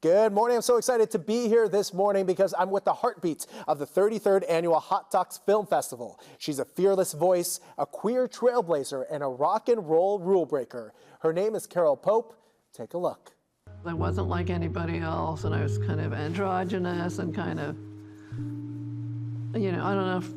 Good morning. I'm so excited to be here this morning because I'm with the heartbeat of the 33rd Annual Hot Talks Film Festival. She's a fearless voice, a queer trailblazer, and a rock and roll rule breaker. Her name is Carole Pope. Take a look. I wasn't like anybody else, and I was kind of androgynous and kind of, I don't know if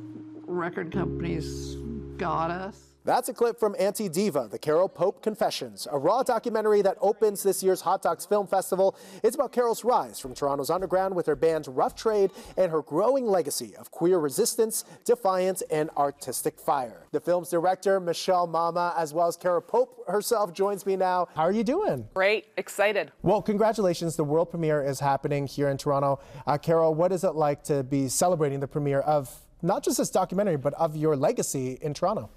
record companies got us. That's a clip from Antidiva, the Carole Pope Confessions, a raw documentary that opens this year's Hot Talks Film Festival. It's about Carole's rise from Toronto's underground with her band Rough Trade and her growing legacy of queer resistance, defiance, and artistic fire. The film's director, Michelle Mama, as well as Carole Pope herself, joins me now. How are you doing? Great, excited. Well, congratulations. The world premiere is happening here in Toronto. Carole, what is it like to be celebrating the premiere of not just this documentary, but of your legacy in Toronto?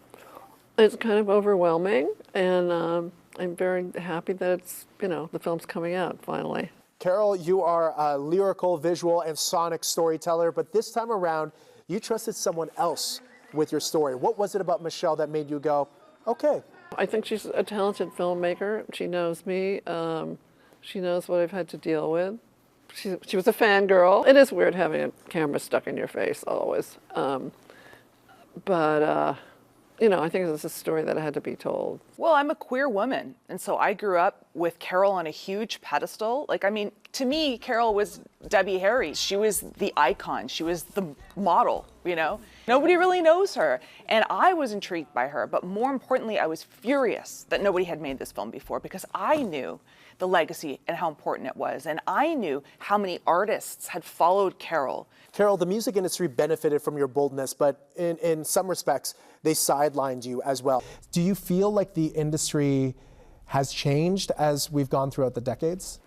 It's kind of overwhelming, and I'm very happy that it's, the film's coming out finally. Carole, you are a lyrical, visual, and sonic storyteller, but this time around, you trusted someone else with your story. What was it about Michelle that made you go, okay? I think she's a talented filmmaker. She knows me. She knows what I've had to deal with. She was a fangirl. It is weird having a camera stuck in your face always. I think this is a story that had to be told. Well, I'm a queer woman, and so I grew up with Carole on a huge pedestal. To me, Carole was Debbie Harry. She was the icon. She was the model, Nobody really knows her, and I was intrigued by her, but more importantly, I was furious that nobody had made this film before because I knew the legacy and how important it was, and I knew how many artists had followed Carole. Carole, the music industry benefited from your boldness, but in some respects, they sidelined you as well. Do you feel like the industry has changed as we've gone throughout the decades?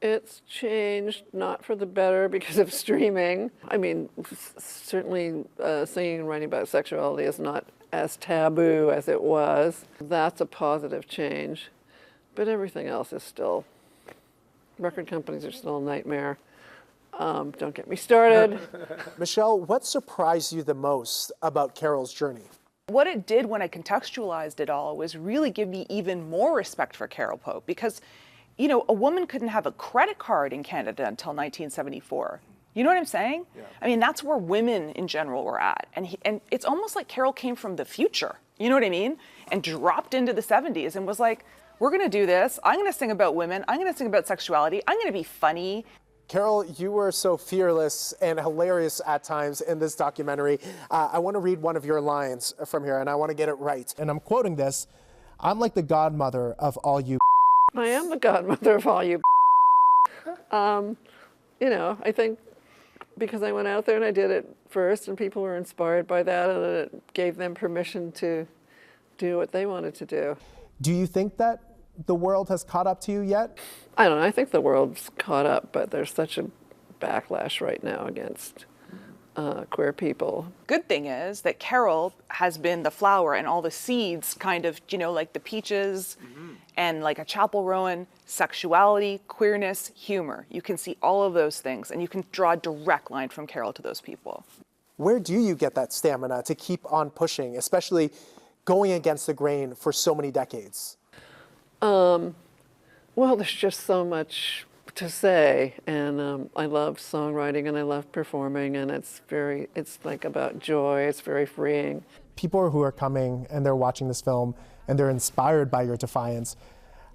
It's changed, not for the better because of streaming. I mean, certainly singing and writing about sexuality is not as taboo as it was. That's a positive change. But everything else is still, record companies are still a nightmare. Don't get me started. Michelle, what surprised you the most about Carole's journey? What it did when I contextualized it all was really give me even more respect for Carole Pope because, a woman couldn't have a credit card in Canada until 1974. You know what I'm saying? Yeah. I mean, that's where women in general were at. And it's almost like Carole came from the future, you know what I mean? And dropped into the 70s and was like, we're gonna do this. I'm gonna sing about women. I'm gonna sing about sexuality. I'm gonna be funny. Carole, you were so fearless and hilarious at times in this documentary. I want to read one of your lines from here, and I want to get it right. And I'm quoting this. I'm like the godmother of all you. I am the godmother of all you. I think because I went out there and I did it first, and people were inspired by that, and it gave them permission to do what they wanted to do. Do you think that the world has caught up to you yet? I don't know. I think the world's caught up, but there's such a backlash right now against queer people. Good thing is that Carole has been the flower and all the seeds kind of, like the peaches and like a Chapel Rowan, sexuality, queerness, humor. You can see all of those things and you can draw a direct line from Carole to those people. Where do you get that stamina to keep on pushing, especially going against the grain for so many decades? Well, there's just so much to say, and I love songwriting and I love performing, and it's like about joy. It's very freeing. People who are coming and they're watching this film and they're inspired by your defiance,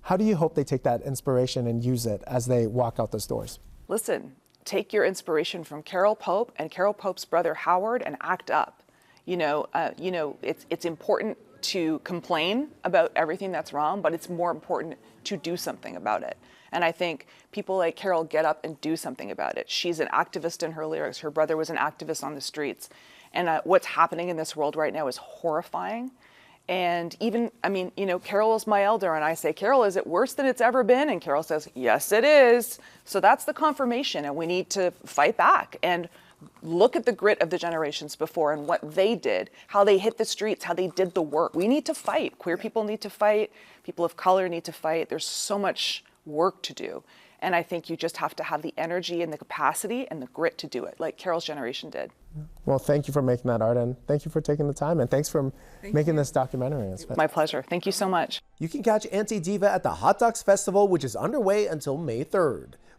how do you hope they take that inspiration and use it as they walk out those doors? Listen, take your inspiration from Carole Pope and Carole Pope's brother Howard and act up. It's important to complain about everything that's wrong, but it's more important to do something about it. And I think people like Carole get up and do something about it. She's an activist in her lyrics. Her brother was an activist on the streets. And what's happening in this world right now is horrifying. And even, Carole is my elder, and I say, Carole, is it worse than it's ever been? And Carole says, yes, it is. So that's the confirmation, and we need to fight back and look at the grit of the generations before and what they did, how they hit the streets, how they did the work. We need to fight. Queer people need to fight. People of color need to fight. There's so much work to do. And I think you just have to have the energy and the capacity and the grit to do it, like Carole's generation did. Well, thank you for making that art, and thank you for taking the time, and thanks for making this documentary. My pleasure. Thank you so much. You can catch Antidiva at the Hot Docs Festival, which is underway until May 3rd.